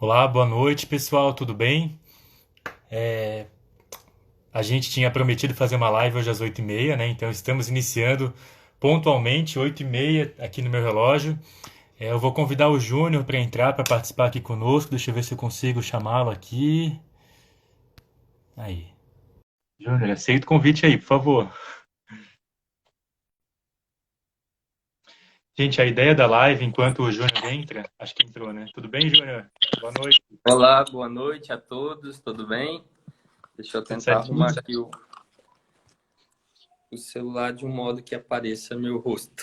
Olá, boa noite, pessoal, tudo bem? A gente tinha prometido fazer uma live hoje às 8h30, né? Então estamos iniciando pontualmente, 8h30 aqui no meu relógio. Eu vou convidar o Júnior para entrar, para participar aqui conosco. Deixa eu ver se eu consigo chamá-lo aqui. Aí. Júnior, aceita o convite aí, por favor. Gente, a ideia da live, enquanto o Júnior entra, acho que entrou, né? Tudo bem, Júnior? Boa noite. Olá, boa noite a todos, tudo bem? Deixa eu Tudo tentar arrumar certinho? aqui o celular de um modo que apareça meu rosto.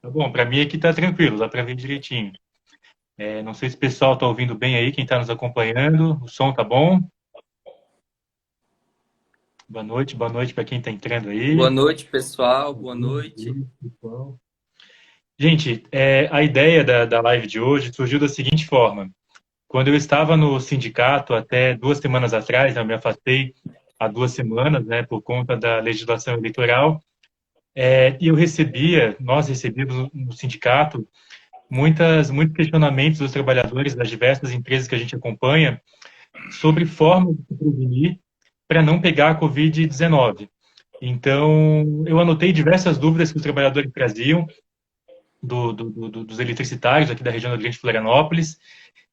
Tá bom, para mim aqui tá tranquilo, dá para ver direitinho. Não sei se o pessoal tá ouvindo bem aí, quem está nos acompanhando. O som tá bom? Boa noite para quem está entrando Boa aí. noite, pessoal, boa noite. Pessoal. Gente, a ideia da live de hoje surgiu da seguinte forma. Quando eu estava no sindicato, até 2 semanas atrás, eu me afastei há 2 semanas, né, por conta da legislação eleitoral, e nós recebíamos no sindicato, muitos questionamentos dos trabalhadores das diversas empresas que a gente acompanha sobre formas de se prevenir para não pegar a Covid-19. Então, eu anotei diversas dúvidas que os trabalhadores traziam dos eletricitários aqui da região da Grande Florianópolis,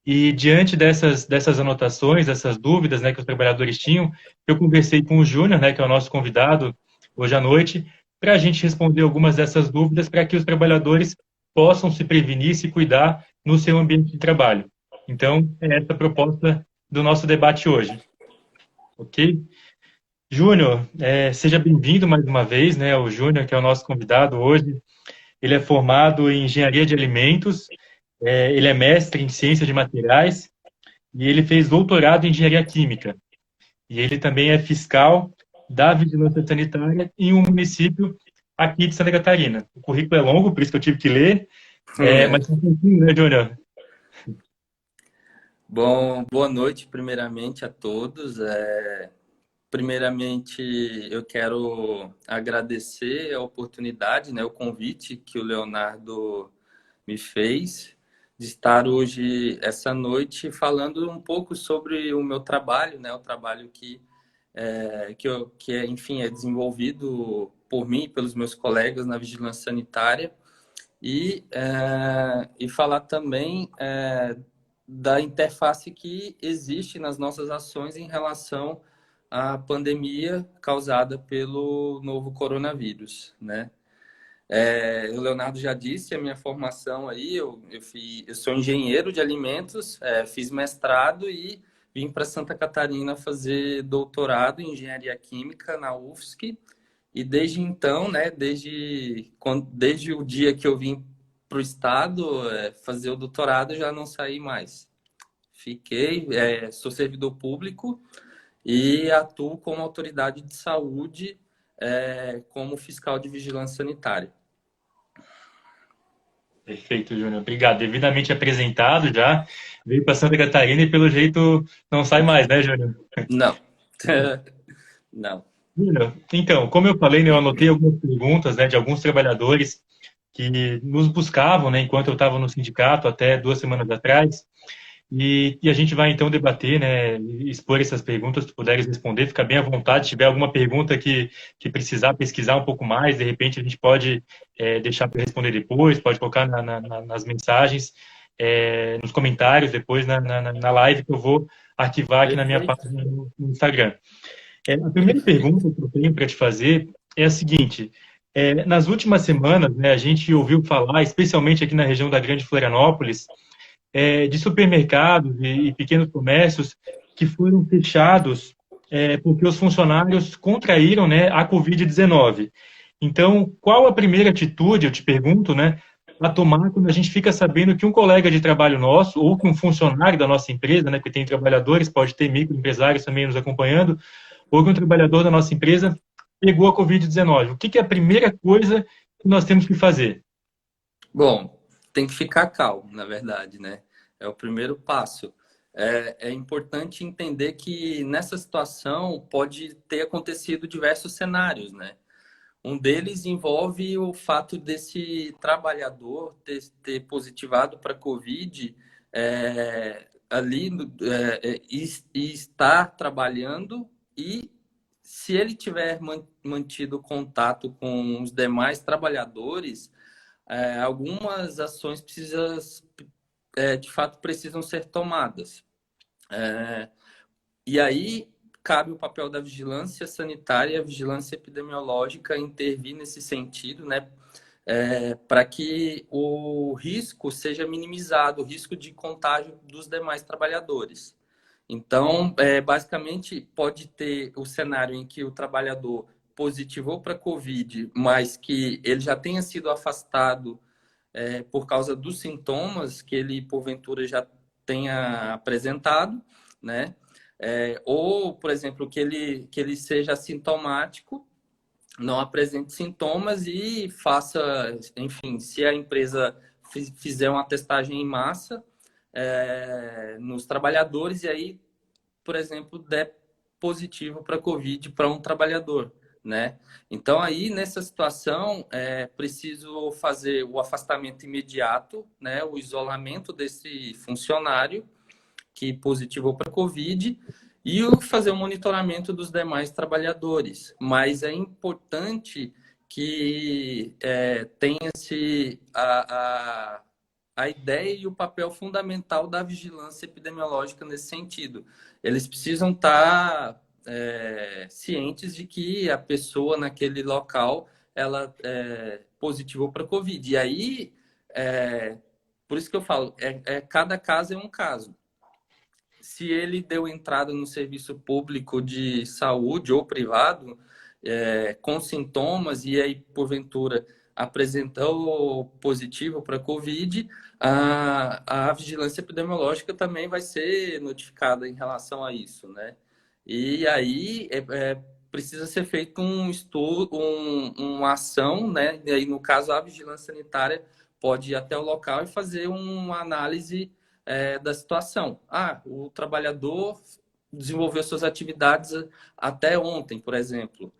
e diante dessas anotações, dessas dúvidas, né, que os trabalhadores tinham, eu conversei com o Júnior, né, que é o nosso convidado hoje à noite, para a gente responder algumas dessas dúvidas para que os trabalhadores possam se prevenir, se cuidar no seu ambiente de trabalho. Então, é essa a proposta do nosso debate hoje, ok? Júnior, seja bem-vindo mais uma vez, né? O Júnior, que é o nosso convidado hoje, ele é formado em Engenharia de Alimentos, ele é mestre em Ciência de Materiais e ele fez doutorado em Engenharia Química. E ele também é fiscal da Vigilância Sanitária em um município aqui de Santa Catarina. O currículo é longo, por isso que eu tive que ler, mas um pouquinho, né, Júnior? Bom, boa noite, primeiramente a todos. Primeiramente, eu quero agradecer a oportunidade, né, o convite que o Leonardo me fez de estar hoje, essa noite, falando um pouco sobre o meu trabalho, né, o trabalho enfim, é desenvolvido por mim e pelos meus colegas na vigilância sanitária e falar também da interface que existe nas nossas ações em relação à pandemia causada pelo novo coronavírus, né? O Leonardo já disse a minha formação aí, eu sou engenheiro de alimentos, fiz mestrado e vim para Santa Catarina fazer doutorado em engenharia química na UFSC. E desde então, né, desde o dia que eu vim para o estado fazer o doutorado, já não saí mais. Sou servidor público e atuo como autoridade de saúde, como fiscal de vigilância sanitária. Perfeito, Júnior. Obrigado. Devidamente apresentado já, veio para Santa Catarina e pelo jeito não sai mais, né, Júnior? Não, não. Júnior, então, como eu falei, né, eu anotei algumas perguntas, né, de alguns trabalhadores que nos buscavam, né, enquanto eu estava no sindicato até 2 semanas atrás. E a gente vai então debater, né, expor essas perguntas, se tu puderes responder, fica bem à vontade. Se tiver alguma pergunta que precisar pesquisar um pouco mais, de repente a gente pode deixar para responder depois, pode colocar nas mensagens, nos comentários depois na live que eu vou arquivar aqui na minha Perfeito. página no Instagram. A primeira pergunta que eu tenho para te fazer é a seguinte: nas últimas semanas, né, a gente ouviu falar, especialmente aqui na região da Grande Florianópolis, de supermercados e pequenos comércios que foram fechados porque os funcionários contraíram, né, a Covid-19. Então, qual a primeira atitude, eu te pergunto, né, a tomar quando a gente fica sabendo que um colega de trabalho nosso, ou que um funcionário da nossa empresa, né, porque tem trabalhadores, pode ter microempresários também nos acompanhando, ou que um trabalhador da nossa empresa pegou a Covid-19? O que é a primeira coisa que nós temos que fazer? Bom, tem que ficar calmo, na verdade, né? É o primeiro passo. É importante entender que nessa situação pode ter acontecido diversos cenários, né? Um deles envolve o fato desse trabalhador ter positivado para a Covid ali e estar trabalhando, e se ele tiver mantido contato com os demais trabalhadores, algumas ações de fato precisam ser tomadas. E aí cabe o papel da vigilância sanitária e a vigilância epidemiológica intervir nesse sentido, né? Para que o risco seja minimizado, o risco de contágio dos demais trabalhadores. Então, basicamente, pode ter o cenário em que o trabalhador positivou para a Covid, mas que ele já tenha sido afastado por causa dos sintomas que ele, porventura, já tenha apresentado, né? Ou, por exemplo, que ele seja assintomático, não apresente sintomas e faça, enfim, se a empresa fizer uma testagem em massa nos trabalhadores e aí, por exemplo, der positivo para a Covid para um trabalhador, né? Então, aí, nessa situação, preciso fazer o afastamento imediato, né? O isolamento desse funcionário que positivou para a Covid e fazer o monitoramento dos demais trabalhadores. Mas é importante que tenha-se a ideia e o papel fundamental da vigilância epidemiológica nesse sentido. Eles precisam estar cientes de que a pessoa naquele local ela positivou para a Covid. E aí, por isso que eu falo, cada caso é um caso. Se ele deu entrada no serviço público de saúde ou privado, com sintomas, e aí, porventura, apresentou positivo para a Covid, a vigilância epidemiológica também vai ser notificada em relação a isso, né? E aí precisa ser feito um estudo, uma ação, né? E aí, no caso, a vigilância sanitária pode ir até o local e fazer uma análise da situação. O trabalhador desenvolveu suas atividades até ontem, por exemplo.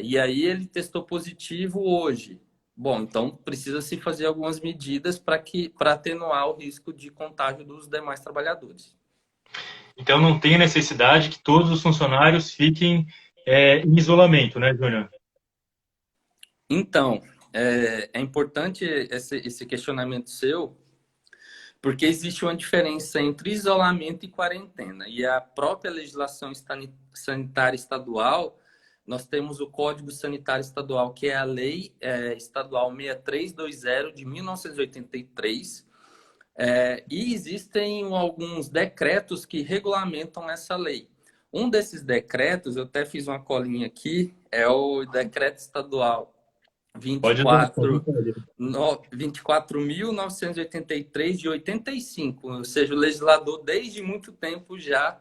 E aí ele testou positivo hoje. Bom, então precisa se fazer algumas medidas para atenuar o risco de contágio dos demais trabalhadores. Então não tem necessidade que todos os funcionários fiquem em isolamento, né, Júnior? Então, é importante esse questionamento seu, porque existe uma diferença entre isolamento e quarentena. E a própria legislação sanitária estadual, nós temos o Código Sanitário Estadual, que é a Lei Estadual 6320 de 1983, e existem alguns decretos que regulamentam essa lei. Um desses decretos, eu até fiz uma colinha aqui, é o Decreto Estadual Pode dar, 24 24.983 de 85, ou seja, o legislador desde muito tempo já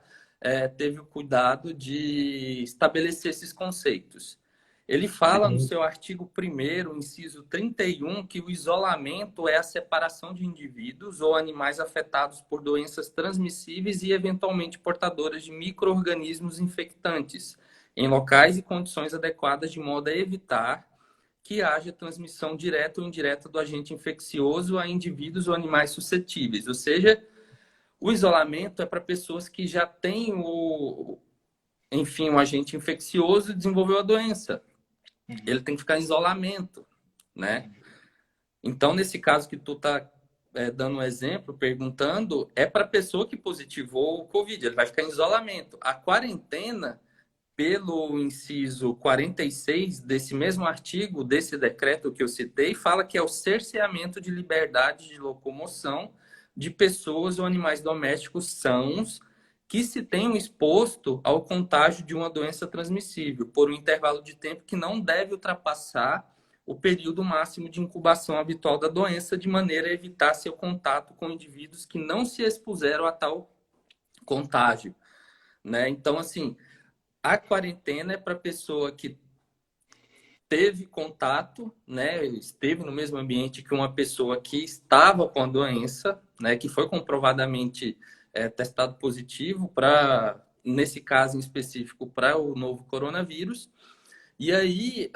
teve o cuidado de estabelecer esses conceitos. Ele fala no seu artigo 1º, inciso 31, que o isolamento é a separação de indivíduos ou animais afetados por doenças transmissíveis e eventualmente portadoras de micro-organismos infectantes em locais e condições adequadas de modo a evitar que haja transmissão direta ou indireta do agente infeccioso a indivíduos ou animais suscetíveis. Ou seja, o isolamento é para pessoas que já têm um agente infeccioso e desenvolveu a doença. Ele tem que ficar em isolamento, né? Então, nesse caso que tu tá dando um exemplo, perguntando, é para a pessoa que positivou o Covid, ele vai ficar em isolamento. A quarentena, pelo inciso 46 desse mesmo artigo, desse decreto que eu citei, fala que é o cerceamento de liberdade de locomoção de pessoas ou animais domésticos sãos que se tenham exposto ao contágio de uma doença transmissível por um intervalo de tempo que não deve ultrapassar o período máximo de incubação habitual da doença, de maneira a evitar seu contato com indivíduos que não se expuseram a tal contágio, né? Então, assim, a quarentena é para a pessoa que teve contato, né, esteve no mesmo ambiente que uma pessoa que estava com a doença, né, que foi comprovadamente testado positivo para, nesse caso em específico, para o novo coronavírus. E aí,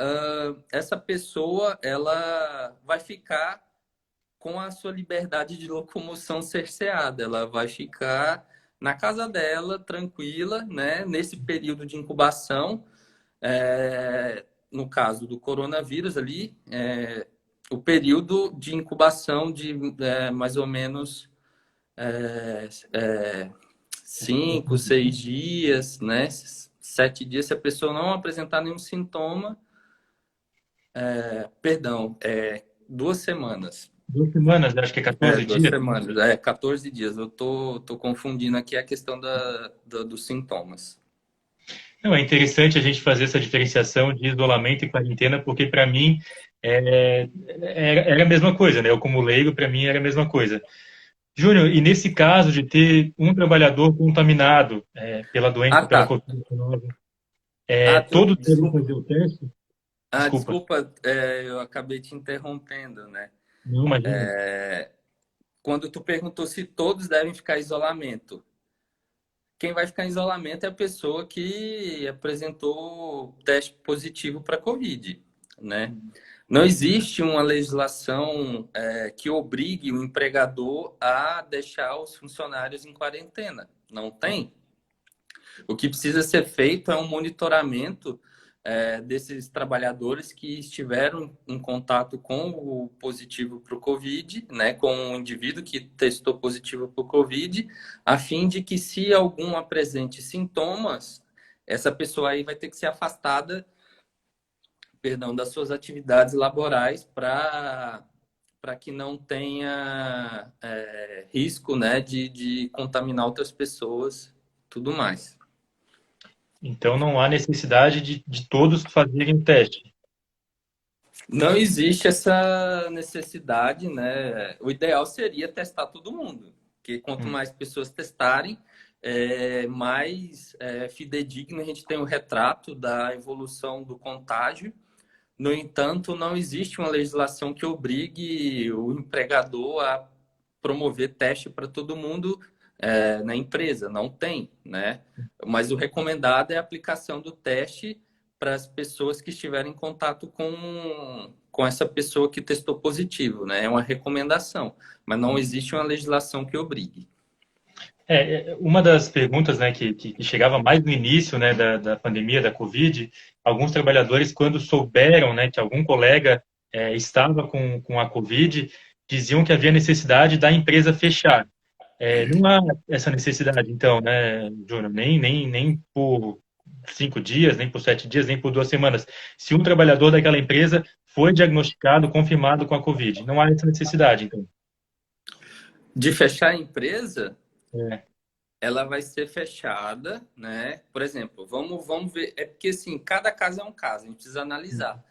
essa pessoa, ela vai ficar com a sua liberdade de locomoção cerceada. Ela vai ficar na casa dela, tranquila, né? Nesse período de incubação, no caso do coronavírus ali, o período de incubação de mais ou menos 5, 6 dias, né? 7 dias, se a pessoa não apresentar nenhum sintoma, perdão, 2 semanas. 2 semanas, acho que é 14 2 dias. semanas, 14 dias. Eu tô confundindo aqui a questão dos sintomas. Não, é interessante a gente fazer essa diferenciação de isolamento e quarentena, porque para mim era a mesma coisa, né? Eu como leigo, para mim era a mesma coisa. Júnior, e nesse caso de ter um trabalhador contaminado pela Ah, doença, pela tá. Covid-19, todos devem Desculpa. fazer o teste? Desculpa, Desculpa, eu acabei te interrompendo, né? não imagina. Quando tu perguntou se todos devem ficar em isolamento, quem vai ficar em isolamento é a pessoa que apresentou teste positivo para Covid, né? Não existe uma legislação que obrigue o empregador a deixar os funcionários em quarentena. Não tem. O que precisa ser feito é um monitoramento desses trabalhadores que estiveram em contato com o positivo para o Covid, né, com o indivíduo que testou positivo para o Covid, a fim de que, se algum apresente sintomas, essa pessoa aí vai ter que ser afastada, perdão, das suas atividades laborais para que não tenha risco, né, de contaminar outras pessoas, tudo mais. Então não há necessidade de todos fazerem o teste. Não existe essa necessidade, né? O ideal seria testar todo mundo, porque quanto Hum. mais pessoas testarem, mais fidedigno a gente tem o retrato da evolução do contágio. No entanto, não existe uma legislação que obrigue o empregador a promover teste para todo mundo na empresa. Não tem, né? Mas o recomendado é a aplicação do teste para as pessoas que estiverem em contato com essa pessoa que testou positivo, né? É uma recomendação, mas não existe uma legislação que obrigue. Uma das perguntas, né, que chegava mais no início, né, da pandemia, da Covid, alguns trabalhadores, quando souberam, né, que algum colega estava com a Covid, diziam que havia necessidade da empresa fechar. Não há essa necessidade, então, né, Júnior, nem por 5 dias, nem por 7 dias, nem por 2 semanas. Se um trabalhador daquela empresa foi diagnosticado, confirmado com a Covid, não há essa necessidade, então. De fechar a empresa, É. ela vai ser fechada, né? Por exemplo, vamos ver. É porque, assim, cada caso é um caso, a gente precisa analisar.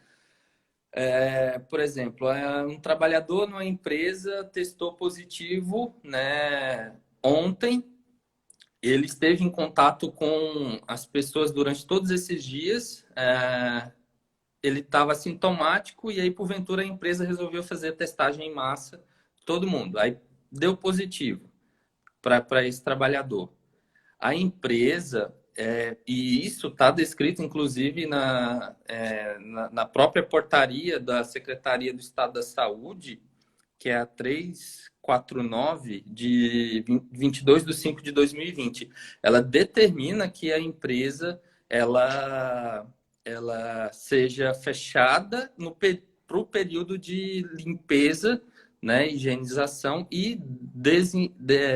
Por exemplo, um trabalhador numa empresa testou positivo, né, ontem. Ele esteve em contato com as pessoas durante todos esses dias. Ele estava sintomático e aí, porventura, a empresa resolveu fazer testagem em massa, todo mundo. Aí deu positivo para esse trabalhador. A empresa, e isso está descrito, inclusive, na própria portaria da Secretaria do Estado da Saúde, que é a 349, de 22/5/2020. Ela determina que a empresa ela seja fechada para o período de limpeza, né, higienização e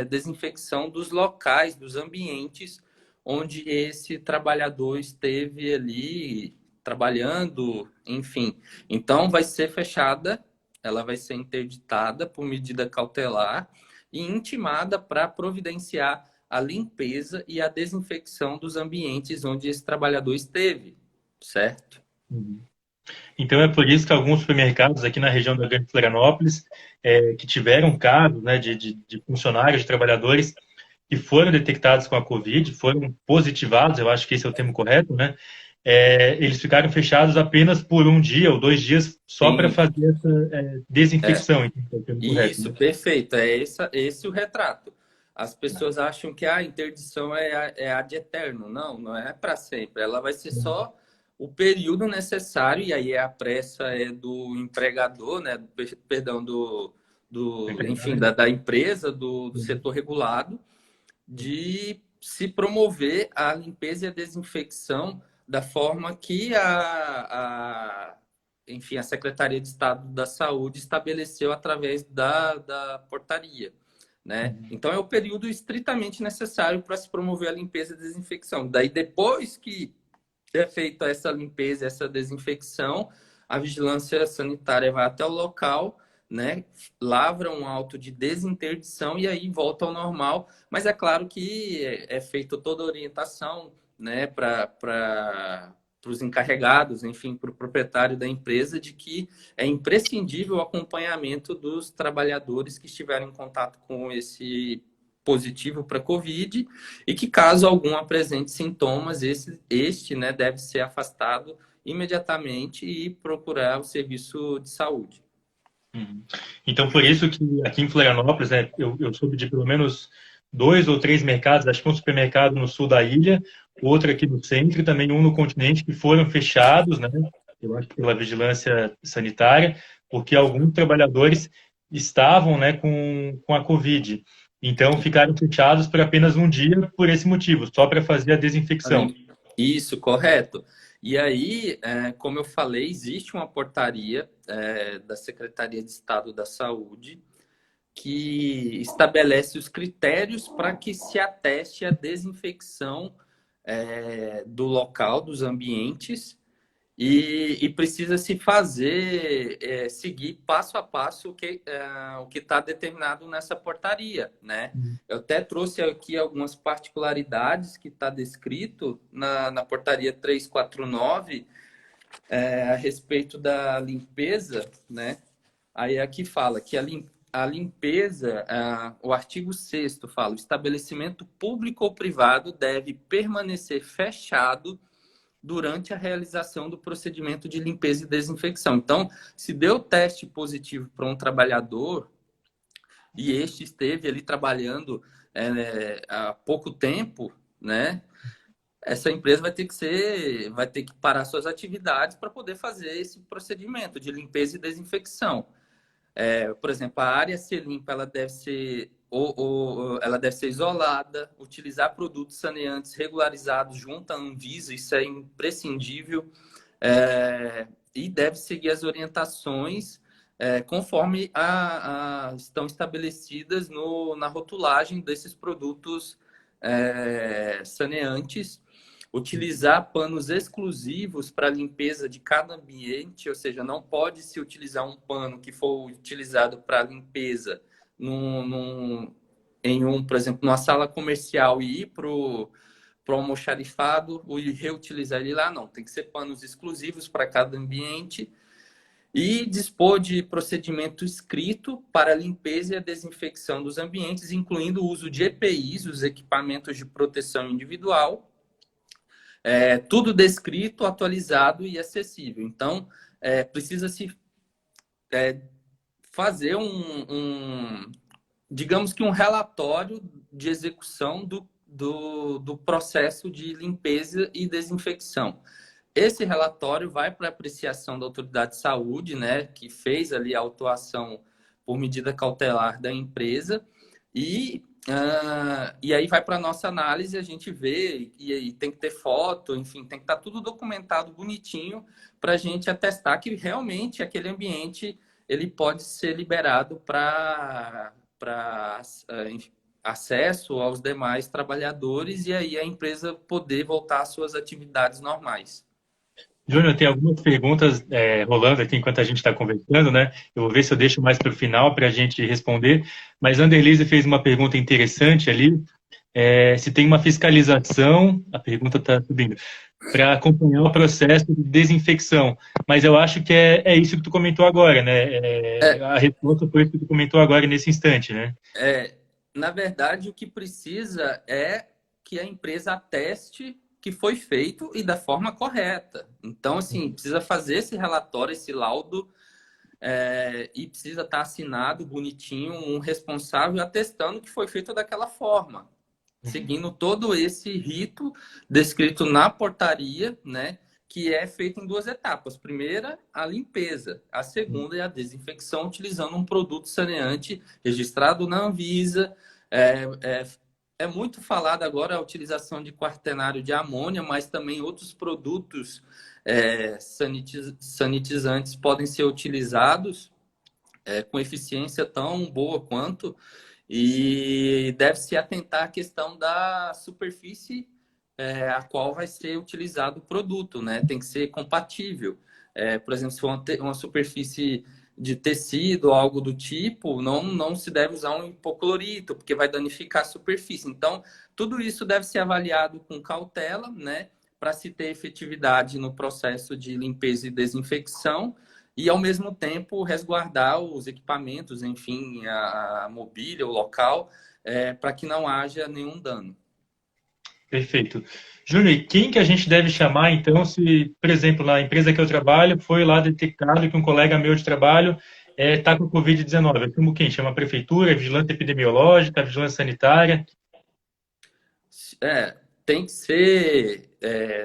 desinfecção dos locais, dos ambientes onde esse trabalhador esteve ali trabalhando, enfim. Então, vai ser fechada, ela vai ser interditada por medida cautelar e intimada para providenciar a limpeza e a desinfecção dos ambientes onde esse trabalhador esteve, certo? Uhum. Então é por isso que alguns supermercados aqui na região da Grande Florianópolis, que tiveram casos, né, de funcionários, de trabalhadores que foram detectados com a Covid, foram positivados, eu acho que esse é o termo correto, né? Eles ficaram fechados apenas por 1 dia ou 2 dias só para Sim, fazer essa é. desinfecção, então, é o termo correto, Isso, né? perfeito. É esse o retrato. As pessoas acham que a interdição é ad eterno. Não, não é para sempre. Ela vai ser só o período necessário, e aí a pressa é do empregador, né? Perdão, do enfim, da empresa, do setor regulado, de se promover a limpeza e a desinfecção da forma que enfim, a Secretaria de Estado da Saúde estabeleceu através da portaria, né? Então, é o período estritamente necessário para se promover a limpeza e desinfecção. Daí, depois que é feita essa limpeza, essa desinfecção, a vigilância sanitária vai até o local, né? Lavra um auto de desinterdição e aí volta ao normal. Mas é claro que é feita toda a orientação, né, para os encarregados, enfim, para o proprietário da empresa, de que é imprescindível o acompanhamento dos trabalhadores que estiverem em contato com esse positivo para COVID e que, caso algum apresente sintomas, este, né, deve ser afastado imediatamente e procurar o serviço de saúde. Então, por isso que aqui em Florianópolis, né, eu soube de pelo menos 2 ou 3 mercados, acho que um supermercado no sul da ilha, outro aqui no centro e também um no continente, que foram fechados, né, eu acho que pela vigilância sanitária, porque alguns trabalhadores estavam, né, com a Covid. Então, ficaram fechados por apenas um dia por esse motivo, só para fazer a desinfecção. Isso, correto. E aí, como eu falei, existe uma portaria da Secretaria de Estado da Saúde que estabelece os critérios para que se ateste a desinfecção do local, dos ambientes, e precisa se fazer, seguir passo a passo o que está determinado nessa portaria, né? Eu até trouxe aqui algumas particularidades que está descrito na portaria 349, a respeito da limpeza, né? Aí aqui fala que a limpeza, o artigo 6º fala, o estabelecimento público ou privado deve permanecer fechado durante a realização do procedimento de limpeza e desinfecção. Então, se deu teste positivo para um trabalhador e este esteve ali trabalhando há pouco tempo, né? Essa empresa vai ter que parar suas atividades para poder fazer esse procedimento de limpeza e desinfecção. Por exemplo, a área a ser limpa, ela deve ser ela deve ser isolada, utilizar produtos saneantes regularizados junto à Anvisa, isso é imprescindível, e deve seguir as orientações conforme estão estabelecidas na rotulagem desses produtos saneantes, utilizar panos exclusivos para limpeza de cada ambiente, ou seja, não pode se utilizar um pano que for utilizado para limpeza por exemplo, numa sala comercial e ir para o almoxarifado e reutilizar ele lá, não. Tem que ser panos exclusivos para cada ambiente e dispor de procedimento escrito para a limpeza e a desinfecção dos ambientes, incluindo o uso de EPIs, os equipamentos de proteção individual, tudo descrito, atualizado e acessível. Então, precisa-se fazer digamos que um relatório de execução do processo de limpeza e desinfecção. Esse relatório vai para apreciação da autoridade de saúde, né, que fez ali a autuação por medida cautelar da empresa, e aí vai para a nossa análise, a gente vê, e tem que ter foto, enfim, tem que estar tudo documentado bonitinho para a gente atestar que realmente aquele ambiente ele pode ser liberado para acesso aos demais trabalhadores e aí a empresa poder voltar às suas atividades normais. Júnior, tem algumas perguntas rolando aqui enquanto a gente está conversando, né? Eu vou ver se eu deixo mais para o final para a gente responder. Mas a Anderlise fez uma pergunta interessante ali. Se tem uma fiscalização, a pergunta está subindo, para acompanhar o processo de desinfecção. Mas eu acho que é isso que tu comentou agora, né? A resposta foi isso que tu comentou agora nesse instante, né? Na verdade, o que precisa é que a empresa ateste que foi feito e da forma correta. Então, assim, precisa fazer esse relatório, esse laudo, e precisa estar assinado, bonitinho, um responsável atestando que foi feito daquela forma, seguindo todo esse rito descrito na portaria, né, que é feita em duas etapas. Primeira, a limpeza. A segunda é a desinfecção, utilizando um produto saneante registrado na Anvisa. É muito falado agora a utilização de quaternário de amônia, mas também outros produtos sanitizantes podem ser utilizados com eficiência tão boa quanto, e deve-se atentar à questão da superfície a qual vai ser utilizado o produto, né? Tem que ser compatível. Por exemplo, se for uma superfície de tecido ou algo do tipo, não se deve usar um hipoclorito, porque vai danificar a superfície. Então, tudo isso deve ser avaliado com cautela, né? Para se ter efetividade no processo de limpeza e desinfecção, e, ao mesmo tempo, resguardar os equipamentos, enfim, a mobília, o local, para que não haja nenhum dano. Perfeito. Júnior, e quem que a gente deve chamar, então, se, por exemplo, na empresa que eu trabalho, foi lá detectado que um colega meu de trabalho está com Covid-19? Eu chamo quem? Chama a prefeitura, a vigilância epidemiológica, a vigilância sanitária? Tem que ser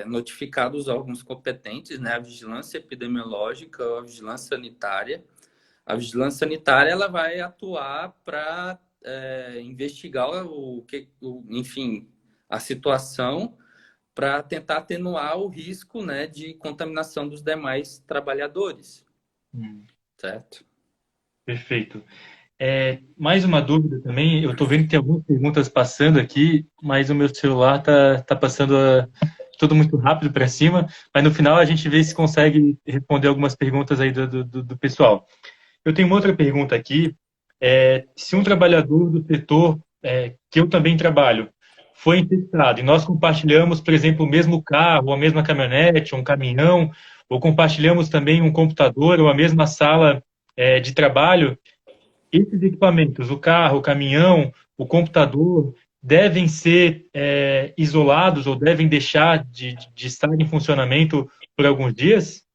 notificados os órgãos competentes, né? A vigilância epidemiológica ou a vigilância sanitária. A vigilância sanitária ela vai atuar para investigar enfim, a situação, para tentar atenuar o risco, né, de contaminação dos demais trabalhadores, certo? Perfeito. Mais uma dúvida também, eu estou vendo que tem algumas perguntas passando aqui, mas o meu celular tá passando tudo muito rápido para cima, mas no final a gente vê se consegue responder algumas perguntas aí do pessoal. Eu tenho uma outra pergunta aqui, se um trabalhador do setor que eu também trabalho foi infectado e nós compartilhamos, por exemplo, o mesmo carro, a mesma caminhonete, um caminhão, ou compartilhamos também um computador ou a mesma sala de trabalho, esses equipamentos, o carro, o caminhão, o computador, devem ser isolados ou devem deixar de estar em funcionamento por alguns dias?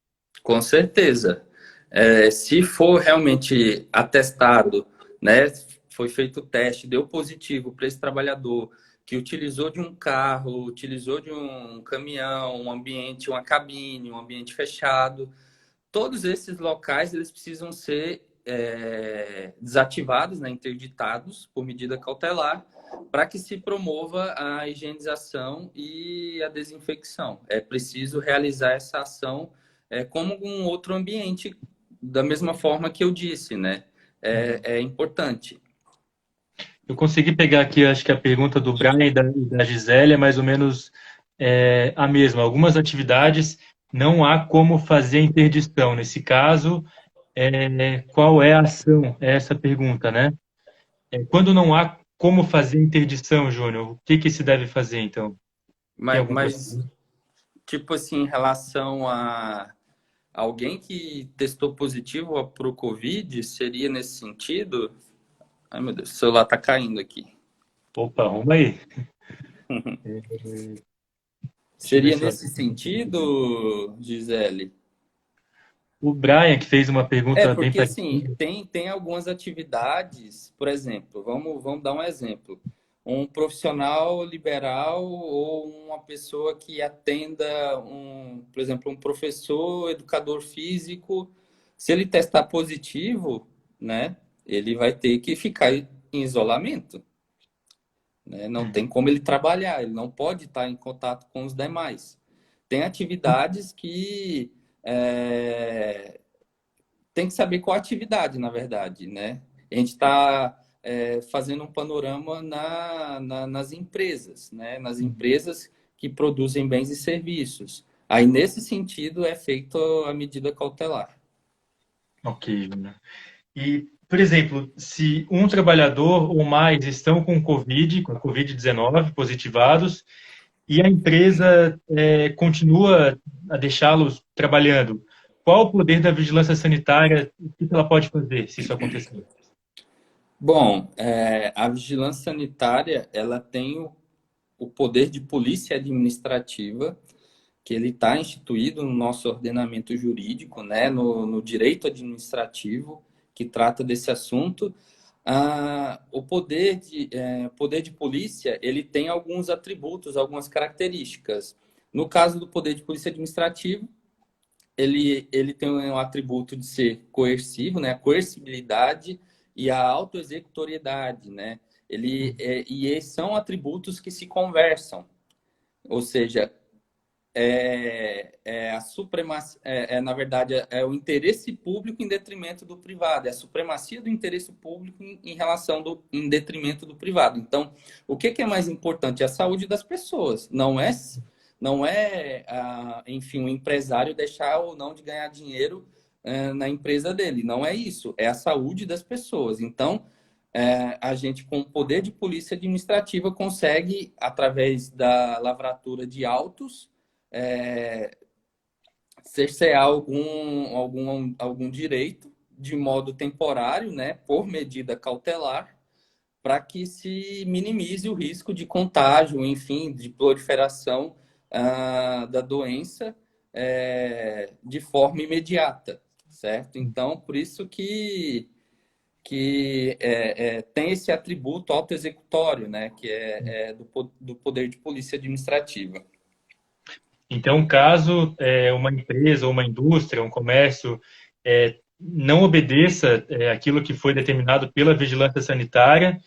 Com certeza. Se for realmente atestado, né, foi feito o teste, deu positivo para esse trabalhador que utilizou de um carro, utilizou de um caminhão, um ambiente, uma cabine, um ambiente fechado, todos esses locais eles precisam ser desativados, né, interditados por medida cautelar, para que se promova a higienização e a desinfecção. É preciso realizar essa ação como um outro ambiente, da mesma forma que eu disse, né? É importante. Eu consegui pegar aqui, acho que a pergunta do Brian e da Gisele é mais ou menos a mesma. Algumas atividades não há como fazer interdição. Nesse caso, qual é a ação? É essa pergunta, né? Quando não há como fazer interdição, Júnior, o que se deve fazer, então? Tem algum Mas, procedimento? tipo assim, em relação a alguém que testou positivo para o Covid, seria nesse sentido? Ai, meu Deus, o celular tá caindo aqui. Opa, arruma aí. Deixa eu ver Seria se eu... nesse sentido, Gisele? O Brian, que fez uma pergunta bem Porque assim, parecida. tem algumas atividades, por exemplo, vamos dar um exemplo. Um profissional liberal ou uma pessoa que atenda por exemplo, um professor, educador físico, se ele testar positivo, né, ele vai ter que ficar em isolamento, né? Não tem como ele trabalhar, ele não pode estar em contato com os demais. Tem atividades que tem que saber qual atividade, na verdade, né? A gente está fazendo um panorama nas empresas, né? Nas empresas que produzem bens e serviços. Aí, nesse sentido, é feita a medida cautelar. Ok, Júnior. E, por exemplo, se um trabalhador ou mais estão com Covid, com a Covid-19 positivados, e a empresa continua a deixá-los trabalhando, qual o poder da vigilância sanitária? O que ela pode fazer se isso acontecer? Bom, a vigilância sanitária, ela tem o poder de polícia administrativa, que ele está instituído no nosso ordenamento jurídico, né, no direito administrativo, que trata desse assunto. O poder de polícia, ele tem alguns atributos, algumas características. No caso do poder de polícia administrativo, ele tem um atributo de ser coercivo, né? A coercibilidade e a autoexecutoriedade, né? E esses são atributos que se conversam, ou seja, a supremacia, na verdade, o interesse público em detrimento do privado, é a supremacia do interesse público em detrimento do privado. Então, o que é mais importante? É a saúde das pessoas, não é, enfim, o empresário deixar ou não de ganhar dinheiro na empresa dele. Não é isso. É a saúde das pessoas. Então, a gente, com o poder de polícia administrativa, consegue, através da lavratura de autos, cercear algum direito de modo temporário, né, por medida cautelar, para que se minimize o risco de contágio, enfim, de proliferação da doença de forma imediata, certo? Então, por isso que tem esse atributo autoexecutório, né, que é do poder de polícia administrativa. Então, caso uma empresa ou uma indústria, um comércio não obedeça aquilo que foi determinado pela vigilância sanitária,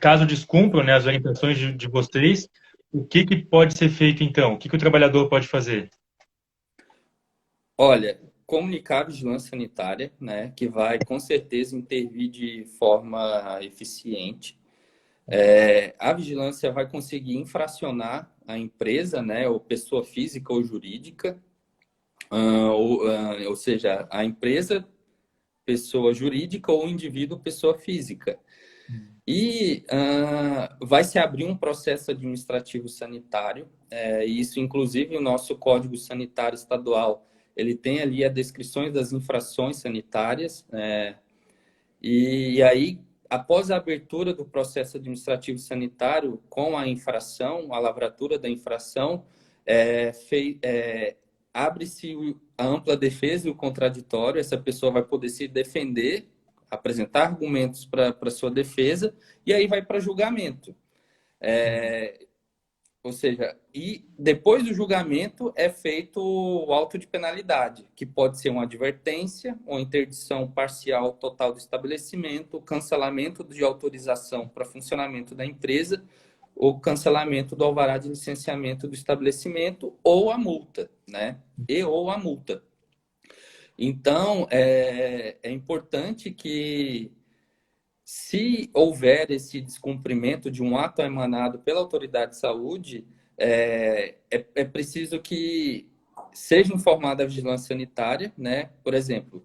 caso descumpram, né, as orientações de vocês, o que pode ser feito então? O que o trabalhador pode fazer? Olha, comunicar a vigilância sanitária, né, que vai com certeza intervir de forma eficiente. A vigilância vai conseguir infracionar a empresa, né, ou pessoa física ou jurídica, ou seja, a empresa, pessoa jurídica ou indivíduo, pessoa física. E vai se abrir um processo administrativo sanitário, isso inclusive o nosso Código Sanitário Estadual, ele tem ali as descrições das infrações sanitárias, e aí, após a abertura do processo administrativo sanitário com a infração, a lavratura da infração, abre-se a ampla defesa e o contraditório, essa pessoa vai poder se defender, apresentar argumentos para sua defesa, e aí vai para julgamento. Ou seja, e depois do julgamento é feito o auto de penalidade, que pode ser uma advertência, ou interdição parcial total do estabelecimento, cancelamento de autorização para funcionamento da empresa, ou cancelamento do alvará de licenciamento do estabelecimento, ou a multa, né? Ou a multa. Então, é importante que, se houver esse descumprimento de um ato emanado pela autoridade de saúde, é preciso que seja informada a vigilância sanitária, né? Por exemplo,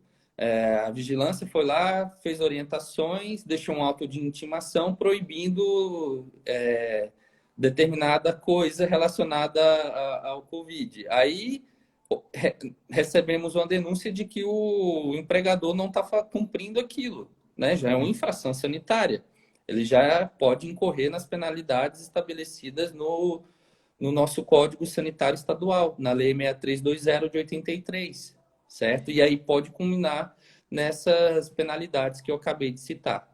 a vigilância foi lá, fez orientações, deixou um auto de intimação proibindo determinada coisa relacionada ao Covid. Aí recebemos uma denúncia de que o empregador não está cumprindo aquilo, né? Já é uma infração sanitária. Ele já pode incorrer nas penalidades estabelecidas no nosso Código Sanitário Estadual, na Lei 6320 de 83, certo? E aí pode culminar nessas penalidades que eu acabei de citar.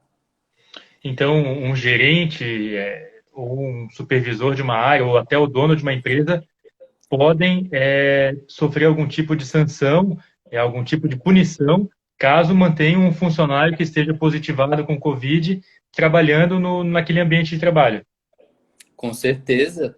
Então, um gerente ou um supervisor de uma área ou até o dono de uma empresa podem sofrer algum tipo de sanção, algum tipo de punição, caso mantenha um funcionário que esteja positivado com Covid trabalhando naquele ambiente de trabalho. Com certeza,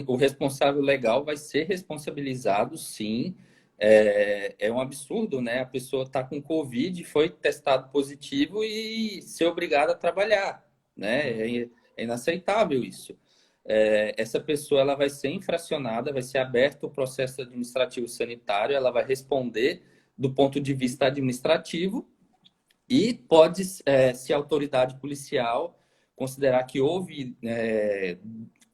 o responsável legal vai ser responsabilizado, sim. É um absurdo, né? A pessoa está com Covid, foi testado positivo e ser obrigada a trabalhar, né? É inaceitável isso. Essa pessoa ela vai ser infracionada, vai ser aberto o processo administrativo sanitário, ela vai responder do ponto de vista administrativo e pode, se a autoridade policial considerar que houve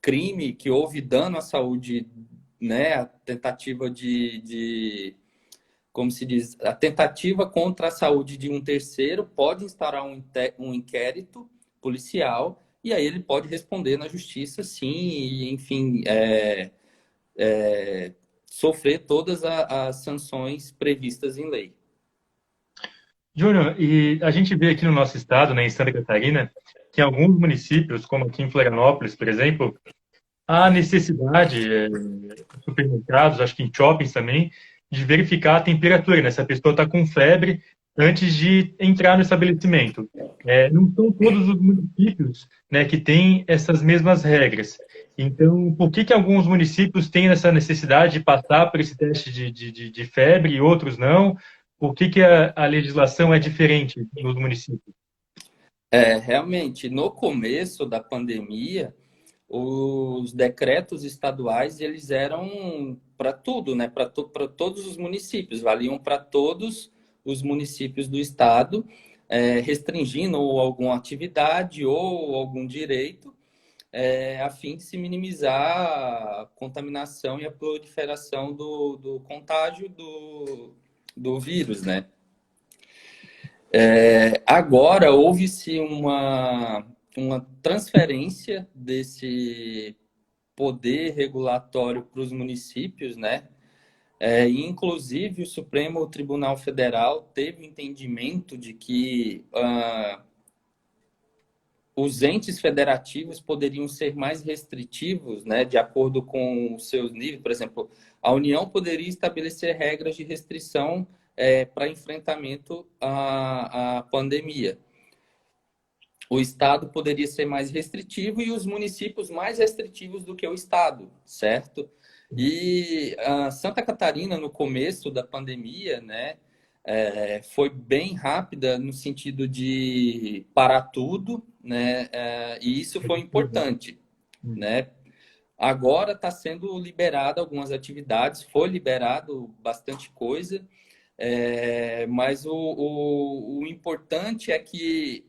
crime, que houve dano à saúde, né, a tentativa como se diz, a tentativa contra a saúde de um terceiro, pode instaurar um inquérito policial e aí ele pode responder na justiça, sim, e, enfim, sofrer todas as sanções previstas em lei. Júnior, e a gente vê aqui no nosso estado, né, em Santa Catarina, que em alguns municípios, como aqui em Florianópolis, por exemplo, há necessidade, em supermercados, acho que em shoppings também, de verificar a temperatura, né? Se a pessoa está com febre antes de entrar no estabelecimento. Não são todos os municípios, né, que têm essas mesmas regras. Então, por que alguns municípios têm essa necessidade de passar por esse teste de febre e outros não? Por que a legislação é diferente nos municípios? Realmente, no começo da pandemia, os decretos estaduais eles eram para tudo, né? Para todos os municípios, valiam para todos os municípios do estado, restringindo alguma atividade ou algum direito, a fim de se minimizar a contaminação e a proliferação do contágio do vírus, né? Agora houve-se uma transferência desse poder regulatório para os municípios, né? E, inclusive, o Supremo Tribunal Federal teve o entendimento de que os entes federativos poderiam ser mais restritivos, né, de acordo com os seus níveis. Por exemplo, a União poderia estabelecer regras de restrição para enfrentamento à pandemia. O Estado poderia ser mais restritivo e os municípios mais restritivos do que o Estado, certo? E Santa Catarina, no começo da pandemia, né, foi bem rápida no sentido de parar tudo, né, e isso foi importante, né? Agora está sendo liberada algumas atividades, foi liberado bastante coisa, mas o importante é que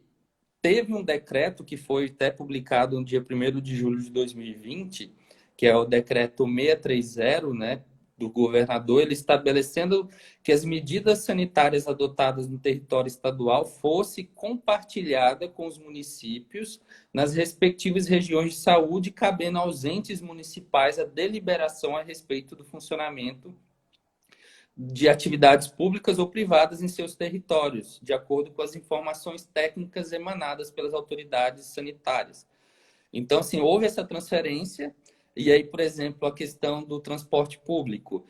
teve um decreto que foi até publicado no dia 1º de julho de 2020, que é o decreto 630, né, do governador, ele estabelecendo que as medidas sanitárias adotadas no território estadual fosse compartilhada com os municípios nas respectivas regiões de saúde, cabendo aos entes municipais a deliberação a respeito do funcionamento de atividades públicas ou privadas em seus territórios, de acordo com as informações técnicas emanadas pelas autoridades sanitárias. Então, assim, houve essa transferência, e aí, por exemplo, a questão do transporte público.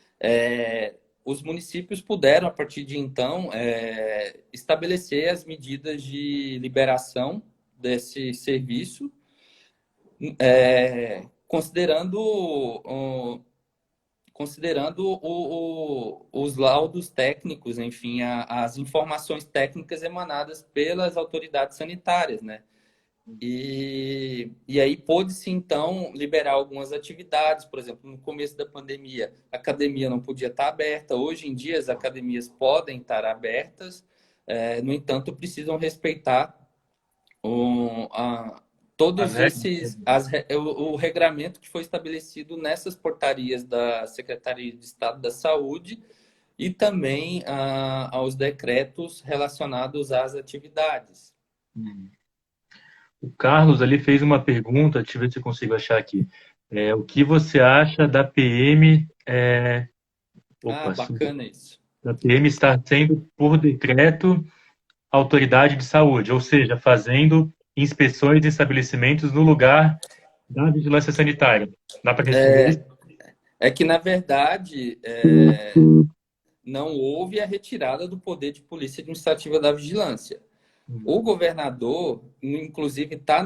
Os municípios puderam, a partir de então, estabelecer as medidas de liberação desse serviço, considerando os laudos técnicos, enfim, as informações técnicas emanadas pelas autoridades sanitárias, né? E aí pôde-se, então, liberar algumas atividades. Por exemplo, no começo da pandemia, a academia não podia estar aberta. Hoje em dia, as academias podem estar abertas, no entanto, precisam respeitar todos esses o regramento que foi estabelecido nessas portarias da Secretaria de Estado da Saúde e também aos decretos relacionados às atividades. O Carlos ali fez uma pergunta, deixa eu ver se eu consigo achar aqui. O que você acha da PM? Bacana isso. Da PM estar sendo, por decreto, autoridade de saúde, ou seja, fazendo inspeções em estabelecimentos no lugar da vigilância sanitária. Dá para responder isso? Que, na verdade, não houve a retirada do poder de polícia administrativa da vigilância. O governador, inclusive, está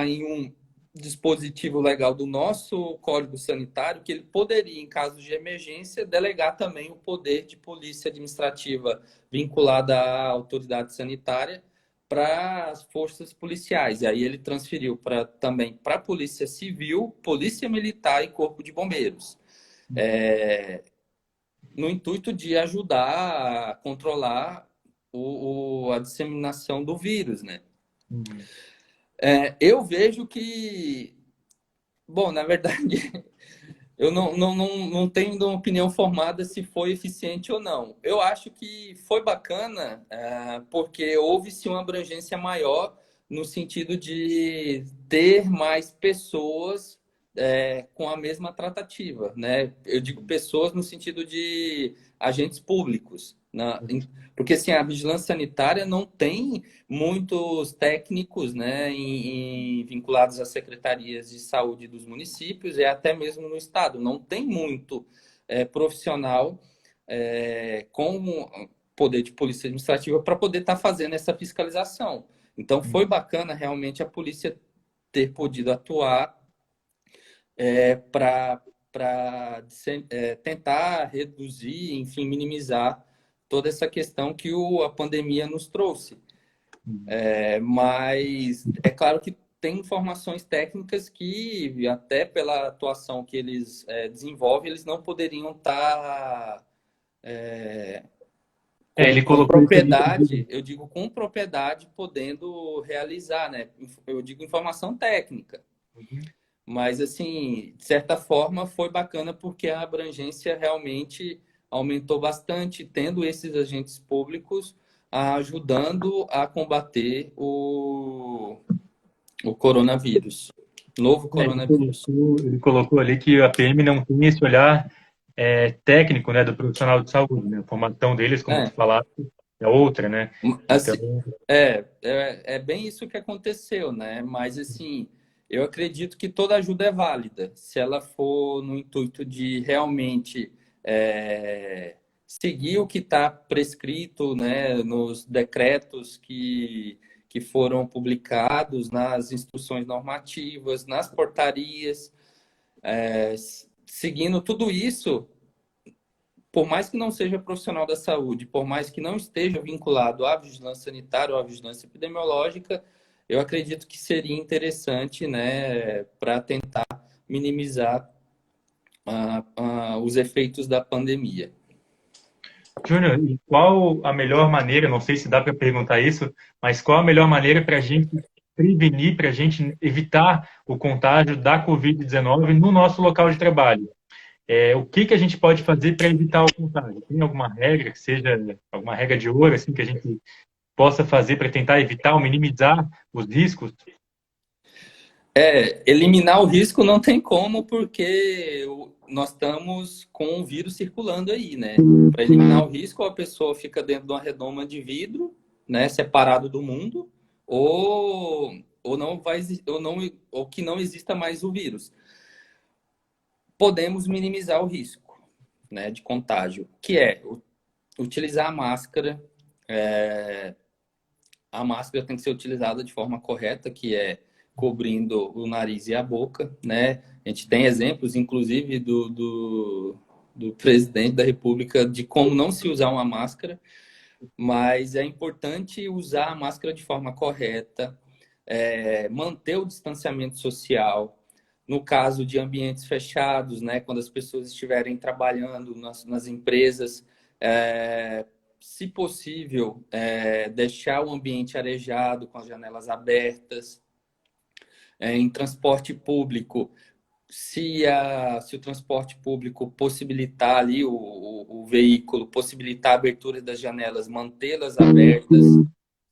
em um dispositivo legal do nosso Código Sanitário que ele poderia, em caso de emergência, delegar também o poder de polícia administrativa vinculada à autoridade sanitária para as forças policiais. E aí ele transferiu também para a Polícia Civil, Polícia Militar e Corpo de Bombeiros. No intuito de ajudar a controlar a disseminação do vírus, né? Eu vejo que, bom, na verdade, eu não tenho uma opinião formada se foi eficiente ou não. Eu acho que foi bacana, porque houve-se uma abrangência maior no sentido de ter mais pessoas com a mesma tratativa, né? Eu digo pessoas no sentido de agentes públicos, Porque assim, a vigilância sanitária não tem muitos técnicos, né, vinculados às secretarias de saúde dos municípios e até mesmo no estado. Não tem muito profissional com poder de polícia administrativa para poder estar fazendo essa fiscalização. Então, foi bacana realmente a polícia ter podido atuar para tentar reduzir, enfim, minimizar toda essa questão que a pandemia nos trouxe. Mas é claro que tem informações técnicas que, até pela atuação que eles desenvolvem, eles não poderiam estar Ele com colocou isso ali. propriedade, eu digo com propriedade, podendo realizar, né? Eu digo informação técnica. Mas, assim, de certa forma, foi bacana porque a abrangência realmente aumentou bastante, tendo esses agentes públicos ajudando a combater o coronavírus, novo coronavírus. Ele colocou ali que a PM não tem esse olhar técnico, né, do profissional de saúde, né? A formação deles, como tu É, falaste, é outra, né? Então, assim, é bem isso que aconteceu, né? Mas, assim, eu acredito que toda ajuda é válida, se ela for no intuito de realmente seguir o que está prescrito, né, nos decretos que foram publicados, nas instruções normativas, nas portarias, seguindo tudo isso, por mais que não seja profissional da saúde, por mais que não esteja vinculado à vigilância sanitária ou à vigilância epidemiológica, eu acredito que seria interessante, né, para tentar minimizar os efeitos da pandemia. Júnior, e qual a melhor maneira, não sei se dá para perguntar isso, mas qual a melhor maneira para a gente prevenir, para a gente evitar o contágio da Covid-19 no nosso local de trabalho? O que a gente pode fazer para evitar o contágio? Tem alguma regra que seja alguma regra de ouro assim que a gente possa fazer para tentar evitar ou minimizar os riscos? Eliminar o risco não tem como, porque nós estamos com o vírus circulando aí, né? Para eliminar o risco, a pessoa fica dentro de uma redoma de vidro, né, separado do mundo, ou não vai, ou que não exista mais o vírus. Podemos minimizar o risco, né, de contágio, que é utilizar a máscara. A máscara tem que ser utilizada de forma correta, que é cobrindo o nariz e a boca, né? A gente tem exemplos, inclusive, do presidente da República de como não se usar uma máscara, mas é importante usar a máscara de forma correta, manter o distanciamento social. No caso de ambientes fechados, né? Quando as pessoas estiverem trabalhando nas empresas, se possível, deixar o ambiente arejado, com as janelas abertas. Em transporte público, se o transporte público possibilitar ali o veículo, possibilitar a abertura das janelas, mantê-las abertas.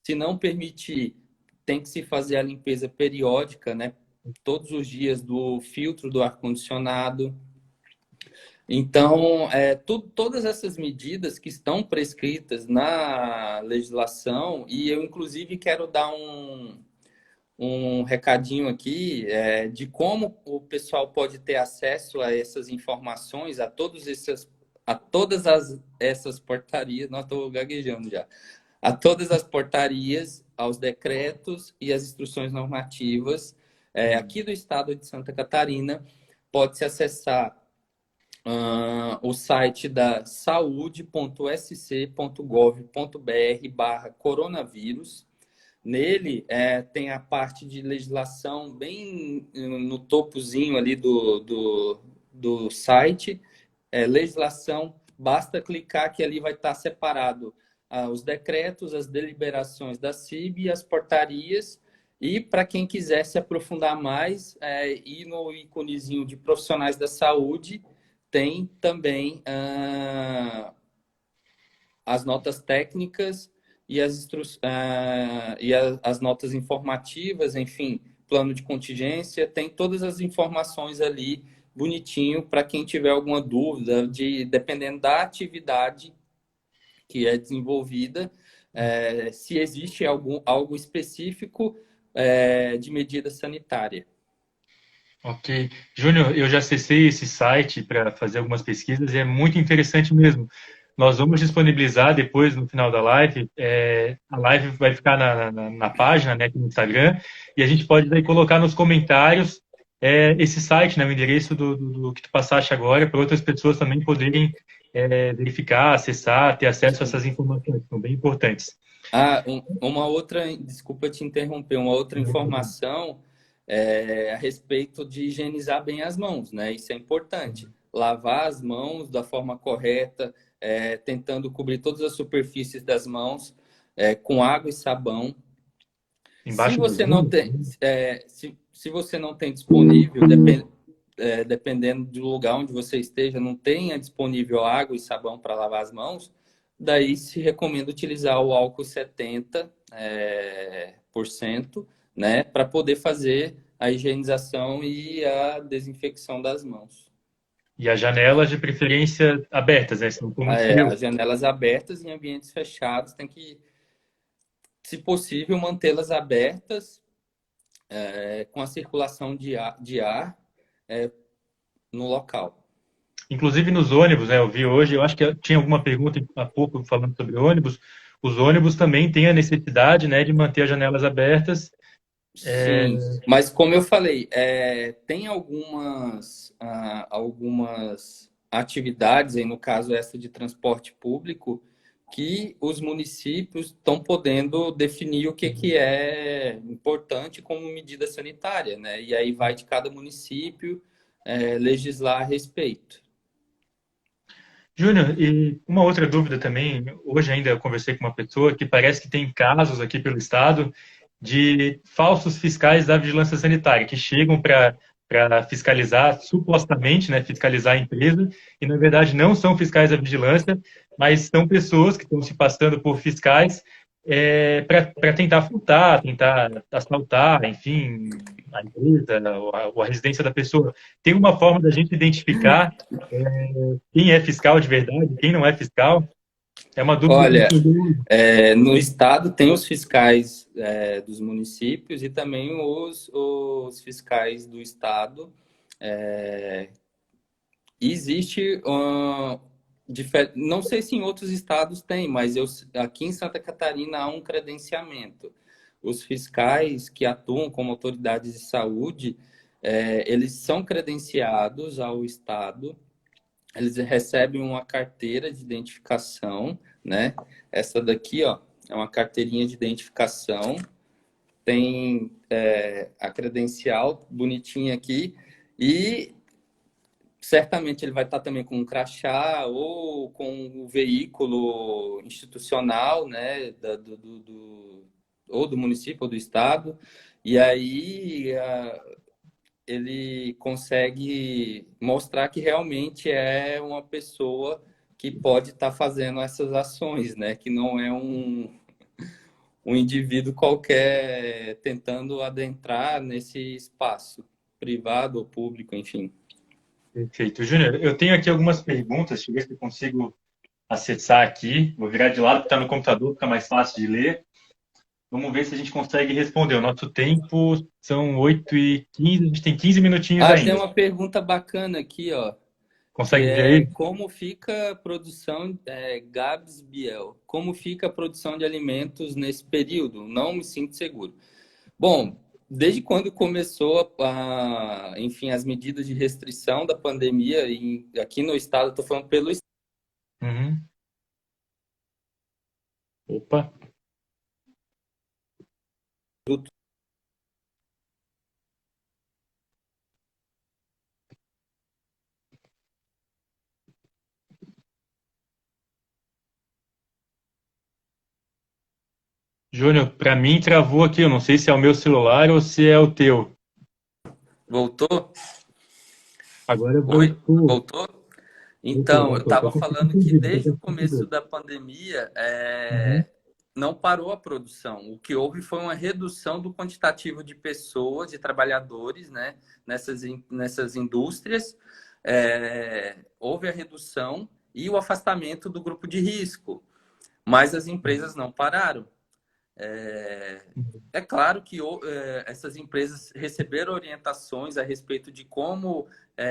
Se não permitir, tem que se fazer a limpeza periódica, né? Todos os dias do filtro do ar-condicionado. Então, todas essas medidas que estão prescritas na legislação, e eu, inclusive, quero dar um recadinho aqui de como o pessoal pode ter acesso a essas informações, a todas essas portarias, não estou gaguejando já, a todas as portarias, aos decretos e às instruções normativas aqui do estado de Santa Catarina. Pode-se acessar o site da saude.sc.gov.br/coronavírus. Nele tem a parte de legislação bem no topozinho ali do site. Legislação, basta clicar que ali vai estar separado os decretos, as deliberações da CIB e as portarias. E para quem quiser se aprofundar mais, ir no íconezinho de profissionais da saúde, tem também as notas técnicas e as notas informativas, enfim, plano de contingência, tem todas as informações ali bonitinho para quem tiver alguma dúvida, dependendo da atividade que é desenvolvida, se existe algo específico de medida sanitária. Ok. Júnior, eu já acessei esse site para fazer algumas pesquisas e é muito interessante mesmo. Nós vamos disponibilizar depois, no final da live, a live vai ficar na página, né, aqui no Instagram, e a gente pode daí colocar nos comentários esse site, né, o endereço do que tu passaste agora, para outras pessoas também poderem verificar, acessar, ter acesso a essas informações, que são bem importantes. Uma outra, desculpa te interromper, uma outra informação a respeito de higienizar bem as mãos, né? Isso é importante. Lavar as mãos da forma correta, tentando cobrir todas as superfícies das mãos com água e sabão. Se Embaixo das você não unhas? tem, se você não tem disponível, dependendo do lugar onde você esteja, não tenha disponível água e sabão para lavar as mãos, daí se recomenda utilizar o álcool 70%, né, para poder fazer a higienização e a desinfecção das mãos. E as janelas, de preferência, abertas, né? Senão, como frio. As janelas abertas em ambientes fechados, tem que, se possível, mantê-las abertas com a circulação de ar no local. Inclusive nos ônibus, né? Eu vi hoje, eu acho que tinha alguma pergunta há pouco falando sobre ônibus. Os ônibus também têm a necessidade, né, de manter as janelas abertas. Sim, mas como eu falei, tem algumas atividades, aí no caso essa de transporte público, que os municípios estão podendo definir o que é importante como medida sanitária, né? E aí vai de cada município legislar a respeito. Júnior, e uma outra dúvida também, hoje ainda eu conversei com uma pessoa que parece que tem casos aqui pelo estado de falsos fiscais da vigilância sanitária, que chegam para fiscalizar, supostamente, né, fiscalizar a empresa, e na verdade não são fiscais da vigilância, mas são pessoas que estão se passando por fiscais para tentar furtar, tentar assaltar, enfim, a empresa ou a residência da pessoa. Tem uma forma da gente identificar quem é fiscal de verdade, quem não é fiscal? É uma dúvida que Olha, me surgiu. no estado tem os fiscais dos municípios e também os fiscais do estado. Existe, não sei se em outros estados tem, mas aqui em Santa Catarina há um credenciamento. Os fiscais que atuam como autoridades de saúde, eles são credenciados ao estado, eles recebem uma carteira de identificação, né? Essa daqui, ó, é uma carteirinha de identificação, tem a credencial bonitinha aqui e certamente ele vai estar também com um crachá ou com o veículo institucional, né, ou do município ou do estado, e aí ele consegue mostrar que realmente é uma pessoa que pode estar fazendo essas ações, né, que não é um indivíduo qualquer tentando adentrar nesse espaço privado ou público, enfim. Perfeito. Júnior, eu tenho aqui algumas perguntas, deixa eu ver se eu consigo acessar aqui. Vou virar de lado, porque está no computador, fica mais fácil de ler. Vamos ver se a gente consegue responder. O nosso tempo são 8h15, a gente tem 15 minutinhos Tem ainda. uma pergunta bacana aqui, ó, que Consegue ver é aí? como fica a produção, Gabs Biel, como fica a produção de alimentos nesse período? Não me sinto seguro. Bom, desde quando começou, enfim, as medidas de restrição da pandemia, e aqui no estado, estou falando pelo estado. Uhum. Opa. Júnior, para mim travou aqui. Eu não sei se é o meu celular ou se é o teu. Voltou? Agora Oi? voltou. Voltou? Voltou, Então, eu voltou. estava Tô com fone falando que entendido, tô desde com o fone começo entendido. da pandemia, Uhum. não parou a produção. O que houve foi uma redução do quantitativo de pessoas, de trabalhadores, né, nessas indústrias. Houve a redução e o afastamento do grupo de risco. Mas as empresas não pararam. É claro que essas empresas receberam orientações a respeito de como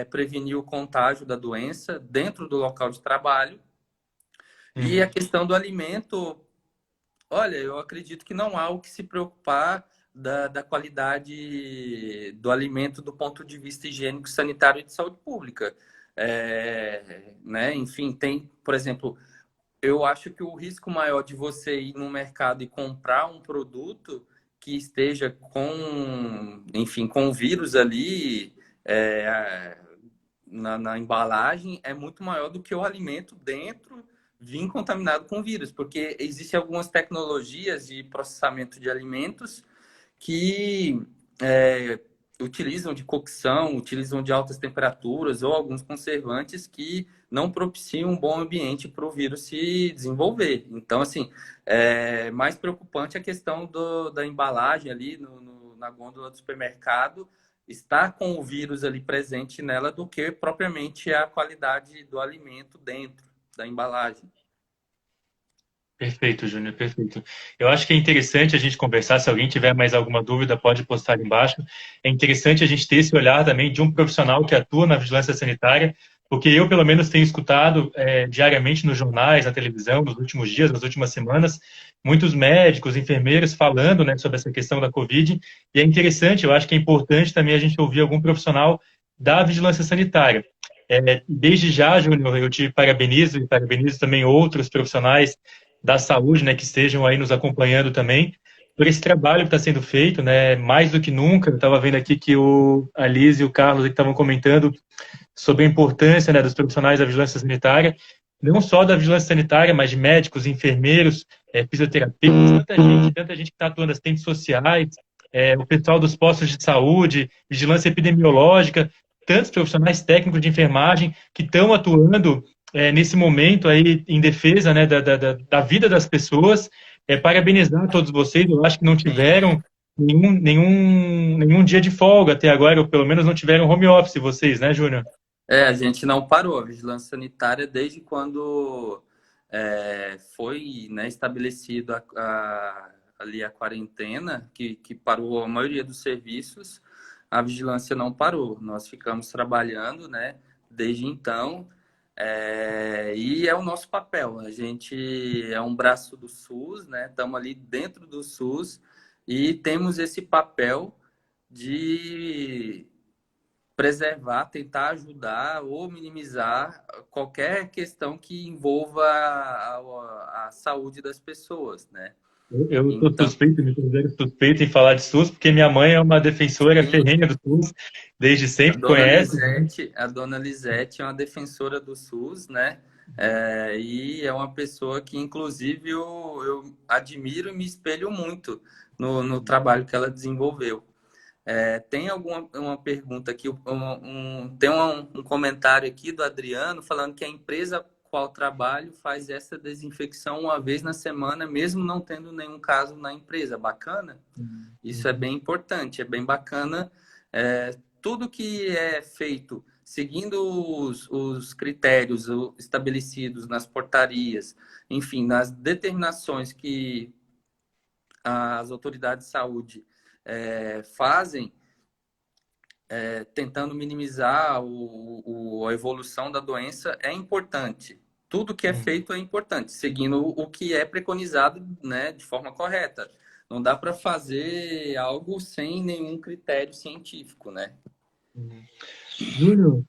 prevenir o contágio da doença dentro do local de trabalho. E a questão do alimento, olha, eu acredito que não há o que se preocupar da qualidade do alimento do ponto de vista higiênico, sanitário e de saúde pública. Né? Enfim, tem, por exemplo, eu acho que o risco maior de você ir no mercado e comprar um produto que esteja com, enfim, com o vírus ali na embalagem é muito maior do que o alimento dentro vir contaminado com vírus, porque existem algumas tecnologias de processamento de alimentos que utilizam de cocção, utilizam de altas temperaturas ou alguns conservantes que não propiciam um bom ambiente para o vírus se desenvolver. Então, assim, mais preocupante a questão da embalagem ali na gôndola do supermercado estar com o vírus ali presente nela do que propriamente a qualidade do alimento dentro da embalagem. Perfeito, Júnior, perfeito. Eu acho que é interessante a gente conversar. Se alguém tiver mais alguma dúvida, pode postar ali embaixo. É interessante a gente ter esse olhar também de um profissional que atua na vigilância sanitária, porque eu, pelo menos, tenho escutado diariamente nos jornais, na televisão, nos últimos dias, nas últimas semanas, muitos médicos, enfermeiros falando, né, sobre essa questão da Covid. E é interessante, eu acho que é importante também a gente ouvir algum profissional da vigilância sanitária. Desde já, Júnior, eu te parabenizo e parabenizo também outros profissionais da saúde, né, que estejam aí nos acompanhando também, por esse trabalho que está sendo feito, né, mais do que nunca. Eu estava vendo aqui que a Liz e o Carlos estavam comentando sobre a importância, né, dos profissionais da vigilância sanitária, não só da vigilância sanitária, mas de médicos, enfermeiros, fisioterapeutas, tanta gente que está atuando nas assistentes sociais, o pessoal dos postos de saúde, vigilância epidemiológica, tantos profissionais técnicos de enfermagem que estão atuando nesse momento aí em defesa, né, da vida das pessoas. Parabenizar todos vocês. Eu acho que não tiveram nenhum dia de folga até agora, ou pelo menos não tiveram home office vocês, né, Júnior? A gente não parou. A vigilância sanitária, desde quando foi, né, estabelecido ali a quarentena, que parou a maioria dos serviços, a vigilância não parou. Nós ficamos trabalhando, né, desde então. E é o nosso papel. A gente é um braço do SUS, né? Estamos ali dentro do SUS e temos esse papel de preservar, tentar ajudar ou minimizar qualquer questão que envolva a saúde das pessoas, né? Eu estou Então, suspeito, me considero suspeito em falar de SUS, porque minha mãe é uma defensora sim, ferrenha do SUS, desde sempre conhece. A dona Lisete é uma defensora do SUS, né? E é uma pessoa que, inclusive, eu admiro e me espelho muito no trabalho que ela desenvolveu. Tem uma pergunta aqui, tem um comentário aqui do Adriano falando que a empresa qual trabalho faz essa desinfecção uma vez na semana, mesmo não tendo nenhum caso na empresa. Bacana? Isso é bem importante, é bem bacana. Tudo que é feito seguindo os critérios estabelecidos nas portarias, enfim, nas determinações que as autoridades de saúde fazem, tentando minimizar a evolução da doença, é importante. Tudo que é feito é importante, seguindo o que é preconizado, né, de forma correta. Não dá para fazer algo sem nenhum critério científico, né? Júnior,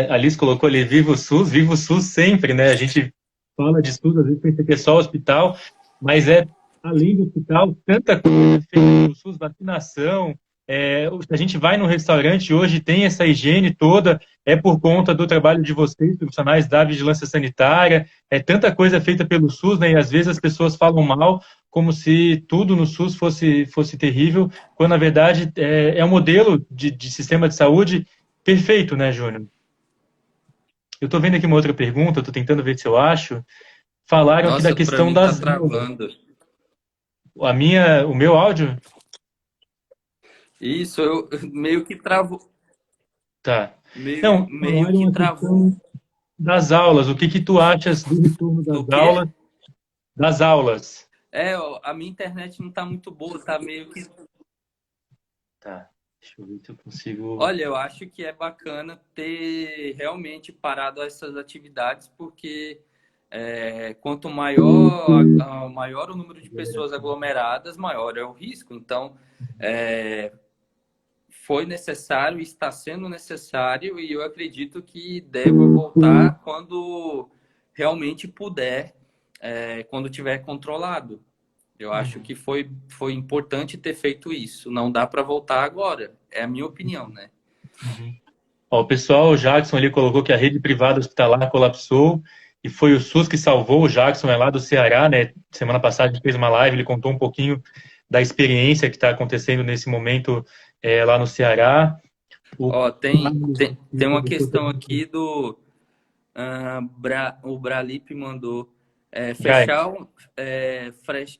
a Alice colocou ali, viva o SUS sempre, né? A gente fala de SUS, às vezes pensa que é só hospital, mas além do hospital, tanta coisa feita pelo SUS, vacinação. A gente vai no restaurante hoje, tem essa higiene toda, é por conta do trabalho de vocês, profissionais da vigilância sanitária, tanta coisa feita pelo SUS, né? E às vezes as pessoas falam mal, como se tudo no SUS fosse terrível, quando na verdade é um modelo de sistema de saúde perfeito, né, Júnior? Eu estou vendo aqui uma outra pergunta, estou tentando ver se eu acho. Falaram aqui da Nossa, para questão mim tá das aulas. travando. O meu áudio? Isso, eu meio que travou. Tá. Meio, Não, meio falaram que a travou. questão das aulas. O que tu achas do retorno das Do quê? aulas? das aulas. A minha internet não está muito boa, tá meio que. Tá, deixa eu ver se eu consigo. Olha, eu acho que é bacana ter realmente parado essas atividades, porque quanto maior o número de pessoas aglomeradas, maior é o risco. Então, é, foi necessário, está sendo necessário, e eu acredito que deva voltar quando realmente puder, quando tiver controlado. Eu acho Uhum. que foi importante ter feito isso. Não dá para voltar agora. É a minha opinião, né? Uhum. Ó, o pessoal, o Jackson ali colocou que a rede privada hospitalar colapsou e foi o SUS que salvou. O Jackson é lá do Ceará, né? Semana passada a gente fez uma live, ele contou um pouquinho da experiência que está acontecendo nesse momento lá no Ceará. O Ó, tem uma questão aqui do o Bralip mandou Brian,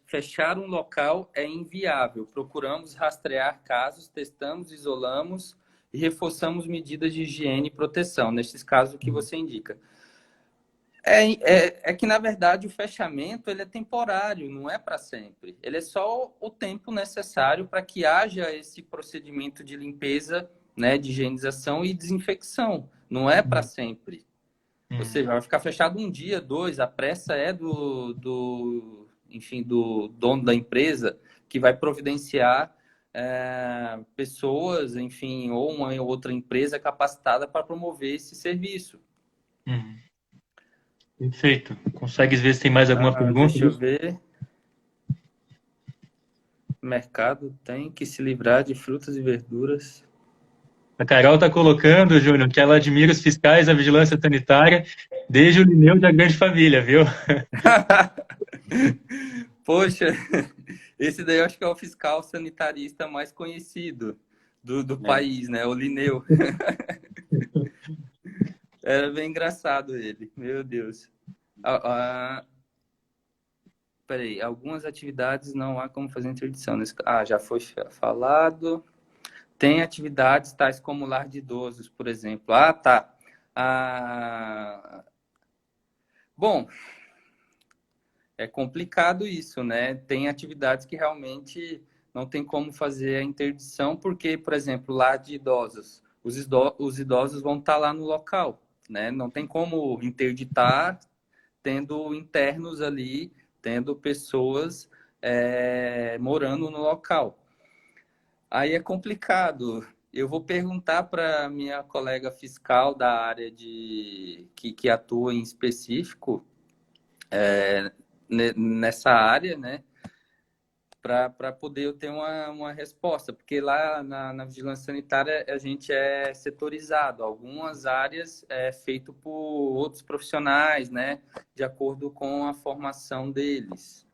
fechar um local é inviável. Procuramos rastrear casos, testamos, isolamos e reforçamos medidas de higiene e proteção, nesses casos que você indica. É que, na verdade, o fechamento ele é temporário, não é para sempre. Ele é só o tempo necessário para que haja esse procedimento de limpeza, né, de higienização e desinfecção. Não é para sempre. Ou seja, vai ficar fechado um dia, dois. A pressa é enfim, do dono da empresa que vai providenciar pessoas, enfim, ou uma ou outra empresa capacitada para promover esse serviço. perfeito. Consegue ver se tem mais alguma pergunta? Deixa eu ver. Mercado tem que se livrar de frutas e verduras. A Carol está colocando, Júnior, que ela admira os fiscais da vigilância sanitária desde o Lineu da Grande Família, viu? Poxa, esse daí eu acho que é o fiscal sanitarista mais conhecido do É. país, né? O Lineu. Era bem engraçado ele, meu Deus. Peraí, algumas atividades não há como fazer interdição. Já foi falado. Tem atividades tais como lar de idosos, por exemplo. Tá. Bom, é complicado isso, né? Tem atividades que realmente não tem como fazer a interdição, porque, por exemplo, lar de idosos, os idosos vão estar lá no local, né? Não tem como interditar tendo internos ali, tendo pessoas morando no local. Aí é complicado. Eu vou perguntar para minha colega fiscal da área que atua em específico nessa área, né? Para poder eu ter uma resposta, porque lá na vigilância sanitária a gente é setorizado. Algumas áreas é feito por outros profissionais, né? De acordo com a formação deles.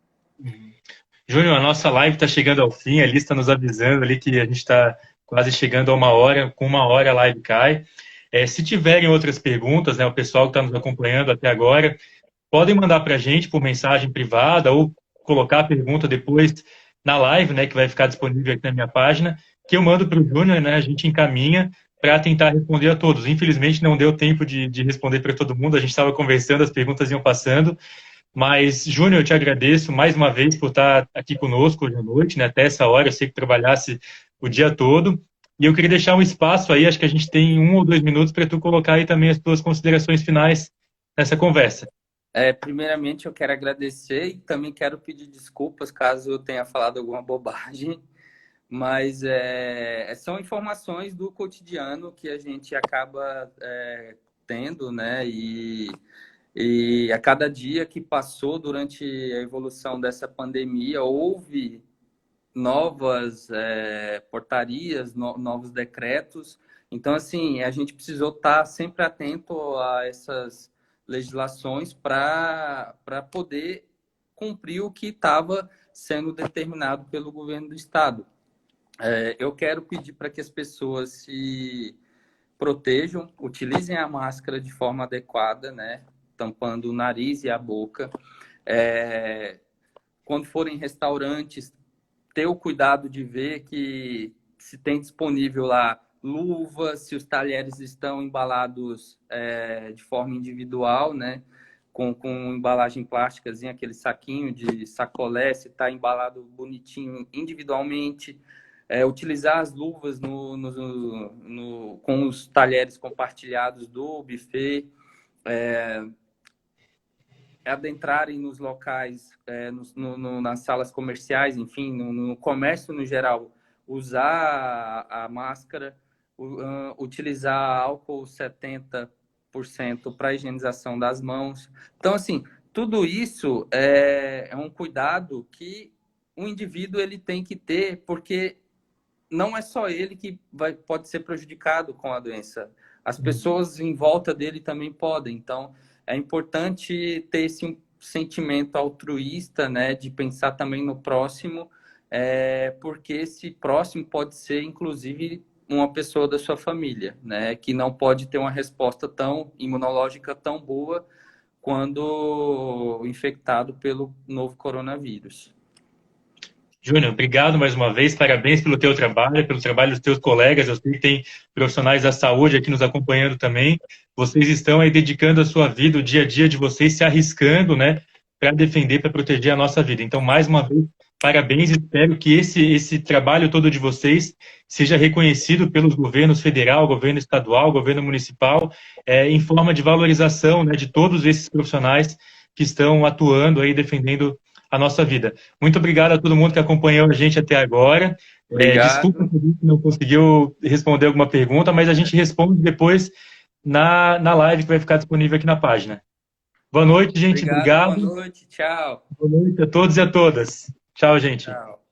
Júnior, a nossa live está chegando ao fim, a lista nos avisando ali que a gente está quase chegando a uma hora, com uma hora a live cai. Se tiverem outras perguntas, né, o pessoal que está nos acompanhando até agora, podem mandar para a gente por mensagem privada ou colocar a pergunta depois na live, né, que vai ficar disponível aqui na minha página, que eu mando para o Júnior, né, a gente encaminha para tentar responder a todos. Infelizmente não deu tempo de responder para todo mundo, a gente estava conversando, as perguntas iam passando, mas, Júnior, eu te agradeço mais uma vez por estar aqui conosco hoje à noite, né, até essa hora, eu sei que trabalhasse o dia todo, e eu queria deixar um espaço aí, acho que a gente tem 1 ou 2 minutos para tu colocar aí também as tuas considerações finais nessa conversa. Primeiramente, eu quero agradecer e também quero pedir desculpas caso eu tenha falado alguma bobagem, mas são informações do cotidiano que a gente acaba tendo, né? E a cada dia que passou durante a evolução dessa pandemia, houve novas portarias, novos decretos. Então, assim, a gente precisou estar sempre atento a essas legislações para poder cumprir o que estava sendo determinado pelo governo do estado. Eu quero pedir para que as pessoas se protejam, utilizem a máscara de forma adequada, né? Tampando o nariz e a boca. Quando forem em restaurantes, ter o cuidado de ver que se tem disponível lá luvas, se os talheres estão embalados de forma individual, né? com embalagem plástica, aquele saquinho de sacolé, se está embalado bonitinho individualmente. Utilizar as luvas com os talheres compartilhados do buffet, adentrarem nos locais, nas salas comerciais, enfim, no comércio no geral, usar a máscara, utilizar álcool 70% para higienização das mãos. Então, assim, tudo isso é um cuidado que o indivíduo ele tem que ter, porque não é só ele que pode ser prejudicado com a doença. As pessoas em volta dele também podem. Então, é importante ter esse sentimento altruísta, né, de pensar também no próximo, porque esse próximo pode ser, inclusive, uma pessoa da sua família, né, que não pode ter uma resposta tão imunológica tão boa quando infectado pelo novo coronavírus. Júnior, obrigado mais uma vez, parabéns pelo teu trabalho, pelo trabalho dos teus colegas, eu sei que tem profissionais da saúde aqui nos acompanhando também, vocês estão aí dedicando a sua vida, o dia a dia de vocês, se arriscando, né, para defender, para proteger a nossa vida. Então, mais uma vez, parabéns, espero que esse trabalho todo de vocês seja reconhecido pelos governos federal, governo estadual, governo municipal, em forma de valorização, né, de todos esses profissionais que estão atuando aí, defendendo a nossa vida. Muito obrigado a todo mundo que acompanhou a gente até agora. Desculpa se a gente não conseguiu responder alguma pergunta, mas a gente responde depois na live que vai ficar disponível aqui na página. Boa noite, gente. Obrigado. Boa noite. Tchau. Boa noite a todos e a todas. Tchau, gente. Tchau.